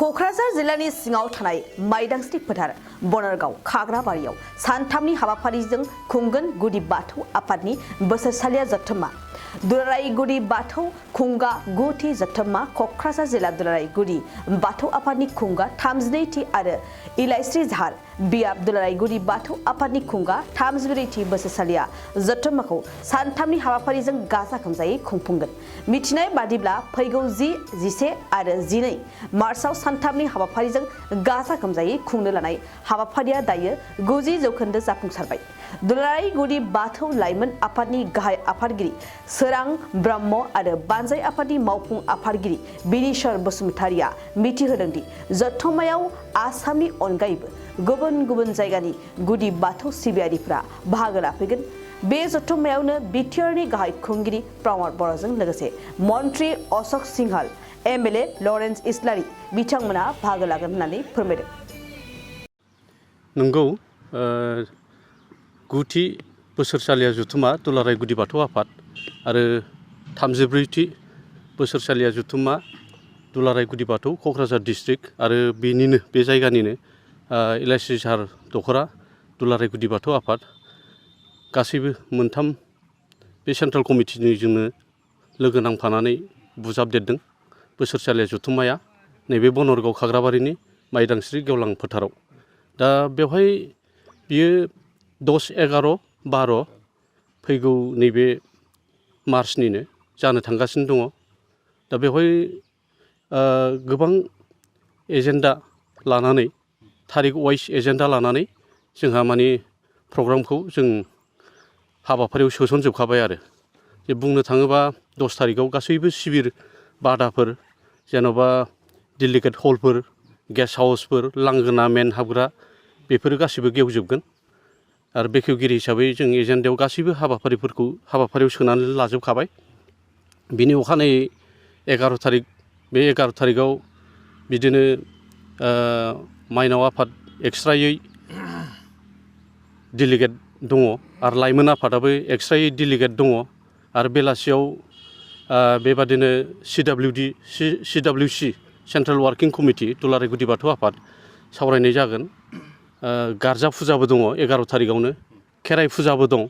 क'क्राझार जिल्लानि सिङाव थानाय माइदांस्रि फोथार बनरगाव खाग्राबारियाव सानथामनि हाबाफारिजों खुंगोन गुदि बाथौ आफादनि बोसोरसालिया जथुम्मा। दुलाराय गुदि बाथौ खुंगा 9थि जथुम्मा क'क्राझार जिल्ला दुलाराय गुदि बाथौ आफादनि खुंगा 32थि आरो इलायस्रि झार बियाब दुलाराय गुदि बाथौ आफादनि खुंगा 34थि बोसोरसालिया जथुम्माखौ सानथामनि हाबाफारिजों गाजा गोमजायै खुंफुंगोन। मिथिनाय बादिब्ला फैगौ 10, 11 आरो 12 मार्चआव सानथामनि हाबाफारिजों गाजा गोमजायै खुंनो लानाय हाबाफारिया दायो 90% जाफुंसारबाय। दुलाराय गुदि बाथौ लाइमोन आफादनि गाहाय आफादगिरि सोरां ब्रह्म आरो बानजाय आफादनि मावफुं आफादगिरि बिनेश्वर बसुमतारिया मिथिहोदोंदि जथुम्मायाव आसामनि अनगायैबो गुबुन गुबुन जायगानि गुदि बाथौ सिबियारिफ्रा बाहागो लाफैगोन। बे जथुम्मायावनो बिटिआरनि गाहाय खुंगिरि प्रमद बर'जों लोगोसे मन्त्रि अशोक सिंहाल, एमएलए लरेन्स इस्लारि बिथांमोना बाहागो लागोन होननानै फोरमायदों। नंगौ 9थि बोसोरसालिया जथुम्मा दुलाराय गुदि बाथौ आफाद आरो 34थि बोसोरसालिया जथुम्मा दुलाराय गुदि बाथौ क'क्राझार डिस्ट्रिक्ट आरो बेनिनो बे जायगानिनो इलायस्रि झार दख'रा दुलाराय गुदि बाथौ आफाद गासैबो मोनथाम बे सेन्ट्रेल कमिटिजोंनो लोगो नांफानानै बुजाबदेरदों बोसोरसालिया जथुम्माया नैबे बनरगाव खाग्राबारिनि माइदांस्रि गेवलां फोथाराव। दा बेवहाय बियो 10, 11, 12 फैगौ नैबे मार्चनिनो जानो थांगासिनो दङ। दा बेवहाय गोबां एजेन्डा लानानै थारिख वाइज एजेन्डा लानानै जोंहा माने प्रग्रामखौ जों हाबाफारियाव सोसनजोबखाबाय आरो जे बुंनो थाङोबा 10 थारिखआव गासैबो शिबिर बादाफोर जेन'बा डेलिगेट हलफोर, गेस्ट हाउसफोर, लांगोना मेन हाबग्रा बेफोरो गासिबो गेवजोबगोन आरो बेखेवगिरि हिसाबै जों एजेन्डायाव गासैबो हाबाफारियाव सोनानै लाजोबखाबाय। बिनि अखानायै 11 थारिख बे 11 थारिखआव बिदिनो माइनाव आफाद एक्सट्रायै डेलिगेट दङ आरो लाइमोन आफादाबो एक्सट्रायै डेलिगेट दङ आरो बेलासियाव बेबादिनो CWC सेन्ट्रेल वार्किं कमिटि दुलाराय गुदि बाथौ आफाद सावरायनाय जागोन। गारजा फुजाबो दङ 11 थारिखआवनो, खेराइ फुजाबो दं।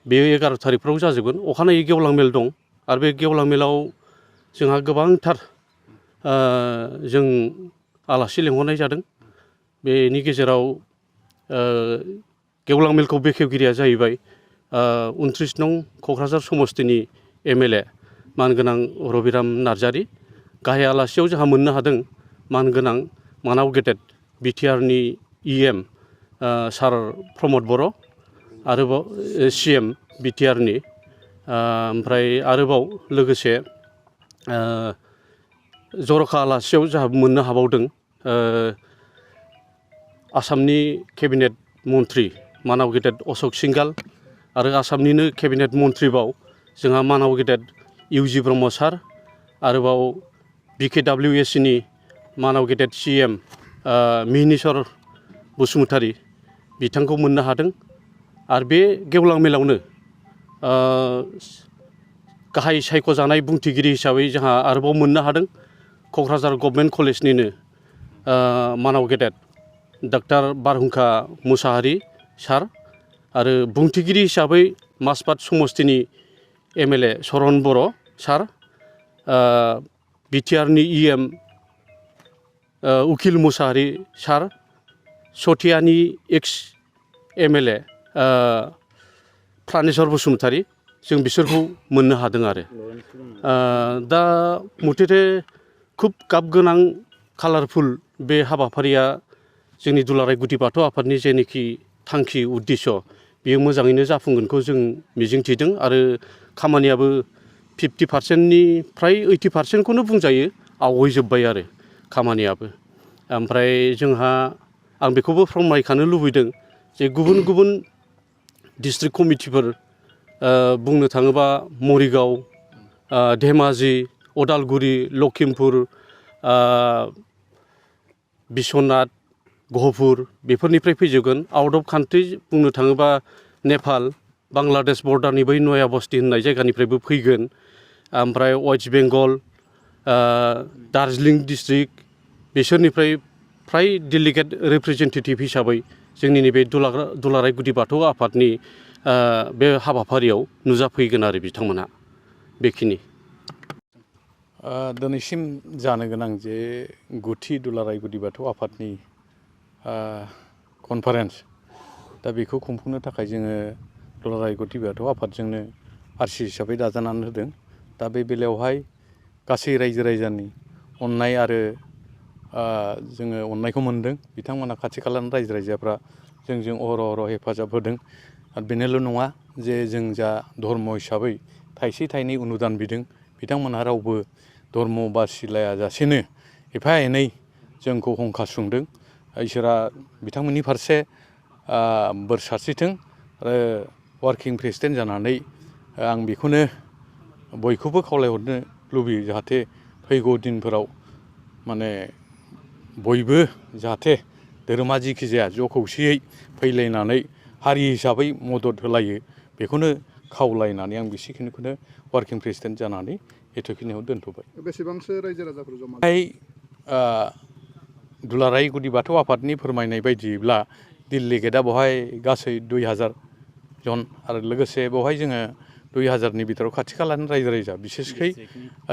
बेयो 11 थारिखफ्राव जाजोबगोन। अखानायै गेवलां मेल दं आरो बे गेवलां मेलाव जोंहा गोबांथार जों आलासि लेंहरनाय जादों। बेनि गेजेराव गेवलां मेलखौ बेखेवगिरिया जाहैबाय 29 नं क'क्राझार समस्तिनि एमएलए मानगोनां रबिराम नार्जारि। गाहाय आलासियाव जोंहा मोननो हादों मानगोनां मानाव गेदेर बिटिआरनि EM सार प्रमद बर' आरोबाव CM बिटिआरनि ओमफ्राय आरोबाव लोगोसे जर'खा आलासियाव जोंहा मोननो हाबावदों आसामनि केबिनेट मन्त्रि मानाव गेदेर अशोक सिंहाल आरो आसामनिनो केबिनेट मन्त्रिबाव जोंहा मानाव गेदेर UG ब्रह्म सार, आरोबाव BKWSनि मानाव गेदेर CM मिहिनीश्वर बसुमतारि बिथांखौ मोननो हादों। आरो बे गेवलां मेलावनो गाहाय सायख'जानाय बुंथिगिरि हिसाबै जोंहा आरोबाव मोननो हादों क'क्राझार गभर्नमेन्ट कलेजनिनो मानाव गेदेर डक्टर बारहुंखा मुसाहारि सार आरो बुंथिगिरि हिसाबै माजबाद समस्तिनि एमएलए सरन बर' सार, बिटिआरनि EM उकिल मुसाहारि सार, सथियानि एक्स एमएलए प्रानेश्वर बसुमतारि जों बिसोरखौ मोननो हादों आरो दा मथेथे खुब गाब गोनां कालारफुल बे हाबाफारिया जोंनि दुलाराय गुदि बाथौ आफादनि जेनोखि थांखि उद्देश्य बेयो मोजाङैनो जाफुंगोनखौ जों मिजिंथिदों आरो खामानियाबो 50%निफ्राय 80%खौनो बुंजायो आवगायजोब्बाय आरो खामानियाबो। ओमफ्राय जोंहा आं बेखौबो फोरमायखानो लुबैदों जे गुबुन गुबुन डिस्ट्रिक्ट कमिटिफोर बुंनो थाङोबा मरिगाव, धेमाजि, अदालगुरि, लखिमपुर, बिश्वनाथ, गहपुर बेफोरनिफ्राय फैजोबगोन। आउट अफ कान्ट्रि बुंनो थाङोबा नेपाल, बांलादेश बर्डारनि बै नया बस्ति होननाय जायगानिफ्रायबो फैगोन। ओमफ्राय वेस्ट बेंगल, दार्जिलिं डिस्ट्रिक्ट बिसोरनिफ्राय फ्राय डेलिगेट रिप्रेजेन्टेटिभ हिसाबै जोंनि नैबे दुलाराय गुदि बाथौ आफादनि बे हाबाफारियाव नुजाफैगोन आरो बिथांमोना बेखिनि दिनैसिम जानो गोनां जे गुथि दुलाराय गुदि बाथौ आफादनि कनफारेन्स दा बेखौ खुंफुंनो थाखाय जोङो दुलाराय गुदि बाथौ आफादजोंनो आरसि हिसाबै दाजानानै होदों। दा बे बेलायावहाय गासै रायजो राजानि अननाय आरो जोङो अननायखौ मोनदों। बिथांमोना खाथि खालानि रायजो राजाफ्रा जोंजों अहर हेफाजाब होदों। आरो बेनोल' नङा जे जों जा धर्म हिसाबै थाइसे थाइनै अनुदान बिदों बिथांमोनहा रावबो धर्म बासिलाया जासेनो एफा एनै जोंखौ हंखा सुंदों। इसोरा बिथांमोननि फारसे बोर सारस्रिथों आरो वार्किं प्रेसिडेन्ट जानानै आं बेखौनो बयखौबो खावलायहरनो लुबैयो जाहाथे फैगौ दिनफोराव माने बयबो जाहाथे धोरोमा जिखि जाया ज' खौसेयै फैलायनानै हारि हिसाबै मदद होलायो बेखौनो खावलायनानै आं बेसेखिनिखौनो वार्किं प्रेसिडेन्ट जानानै एथ'खिनियाव दोनथ'बाय। बेसेबांसो रायजो राजाफोर जमा दुलाराय गुदि बाथौ आफादनि फोरमायनाय बायदिब्ला डेलिगेटआ बेवहाय गासै 2000 जन आरो लोगोसे बेवहाय जोङो 2000नि बिथोराव खाथि खालानि रायजो राजा बिसेसकै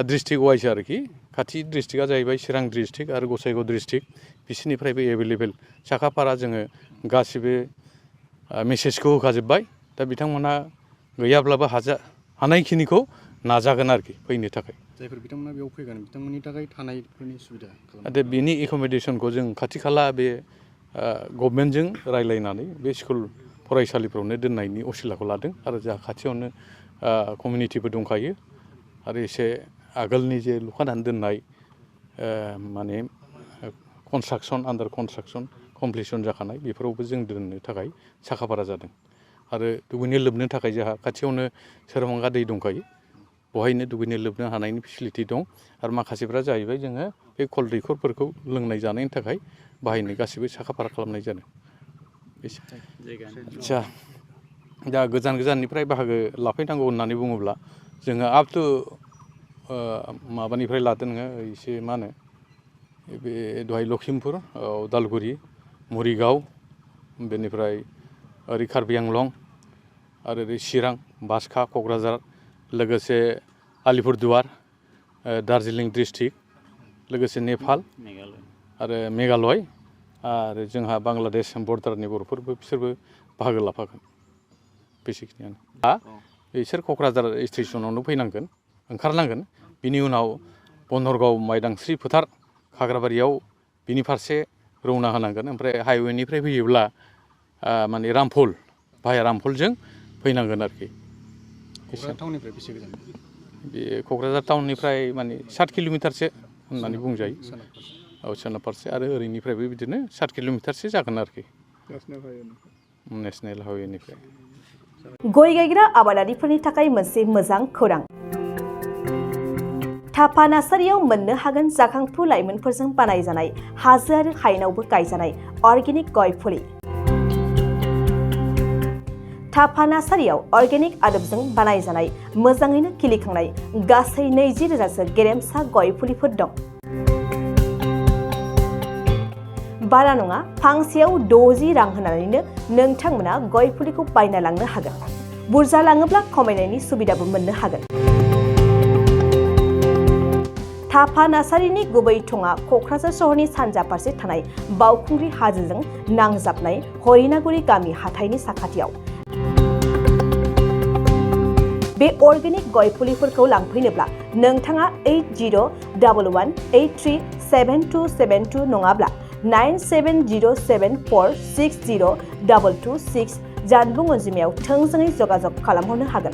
डिस्ट्रिक्ट वाइज आरोखि खाथि डिस्ट्रिक्टआ जाहैबाय चिरां डिस्ट्रिक्ट आरो गसाइगाव डिस्ट्रिक्ट बिसोरनिफ्रायबो एभेलेबेल साखाफारा जोङो गासिबो मेसेजखौ होखाजोब्बाय। दा बिथांमोना गैयाब्लाबो हानायखिनिखौ नाजागोन आरोखि फैनो थाखाय। जायफोर बिथांमोना बेयाव फैगोन बिथांमोननि थाखाय थानायफोरनि सुबिदा दा बेनि एकोमोडेसनखौ जों खाथि खाला बे गभर्नमेन्टजों रायलायनानै बे स्कुल फरायसालिफ्रावनो दोननायनि असिलाखौ लादों आरो जोंहा खाथियावनो कमिउनिटिबो दंखायो आरो एसे आगोलनि जे लुखानानै दोननाय माने कनस्ट्राक्सन आन्डार कनस्ट्राक्सन कमप्लिसन जाखानाय बेफोरावबो जों दोननो थाखाय साखाफारा जादों। आरो दुगैनो लोबनो थाखाय जोंहा खाथियावनो सोरमांगा दै दंखायो बहायनो दुगैनो लोबनो हानायनि फेसिलिटि दं। आरो माखासेफ्रा जाहैबाय जोङो बे कल दैखरफोरखौ लोंनाय जानायनि थाखाय बाहायनो गासिबो साखाफारा खालामनाय जादों। आदसा दा गोजान गोजाननिफ्राय बाहागो लाफैनांगौ होननानै बुङोब्ला जोङो आप टु माबानिफ्राय लादों नोङो एसे मा होनो बे दहाय लखिमपुर उदालगुरि मरिगाव बेनिफ्राय ओरै कार्बि आंलं आरो ओरै चिरां बाक्सा क'क्राझार लोगोसे आलिपुरदुवार दार्जिलिं डिस्ट्रिक्ट लोगोसे नेपाल आरो मेघालय आरो जोंहा बांलादेश बर्डारनि बर'फोरबो बिसोरबो बाहागो लाफागोन बेसेखिनियानो। बिसोर क'क्राझार स्टेसनावनो फैनांगोन ओंखारनांगोन बिनि उनाव बनहरगाव माइदांस्रि फोथार खाग्राबारियाव बिनि फारसे रौना होनांगोन। ओमफ्राय हाइवेनिफ्राय फैयोब्ला माने रामफल भाया रामफलजों फैनांगोन आरोखि। क'क्राझार टाउननिफ्राय बेसे गोजान? बे क'क्राझार टाउननिफ्राय माने 7 किल'मिटारसो होननानै बुंजायो। औ सोनाब फारसे आरो ओरैनिफ्रायबो बिदिनो 7 किल'मिटारसो जागोन आरोखि नेसनेल हाइवेनिफ्राय। गय गायग्रा आबादारिफोरनि थाखाय मोनसे मोजां खौरां। थापा नार्सारियाव मोननो हागोन जाखांफु लाइमोनफोरजों बानायजानाय हाजो आरो हायेनावबो गायजानाय अर्गेनिक गय फुलि। थापा नार्सारियाव अर्गेनिक आदबजों बानायजानाय मोजाङैनो खिलिखांनाय गासै 20,000सो गेरेमसा गय फुलिफोर दं। बारा नङा फांसेयाव 60 रां होनानैनो नोंथांमोना गय फुलिखौ बायना लांनो हागोन। बुरजा लाङोब्ला खमायनायनि सुबिदाबो मोननो हागोन। थापा नार्सारिनि गुबै थङा क'क्राझार सहरनि सानजा फारसे थानाय बावखुंग्रि हाजोजों नांजाबनाय हरिनागुरि गामि हाथाइनि साखाथियाव। बे अर्गेनिक गय फुलिफोरखौ लांफैनोब्ला नोंथाङा 8011837272 नङाब्ला 9707460226 जानबुं अनजिमायाव थोंजोङै जगाजग खालामहरनो हागोन।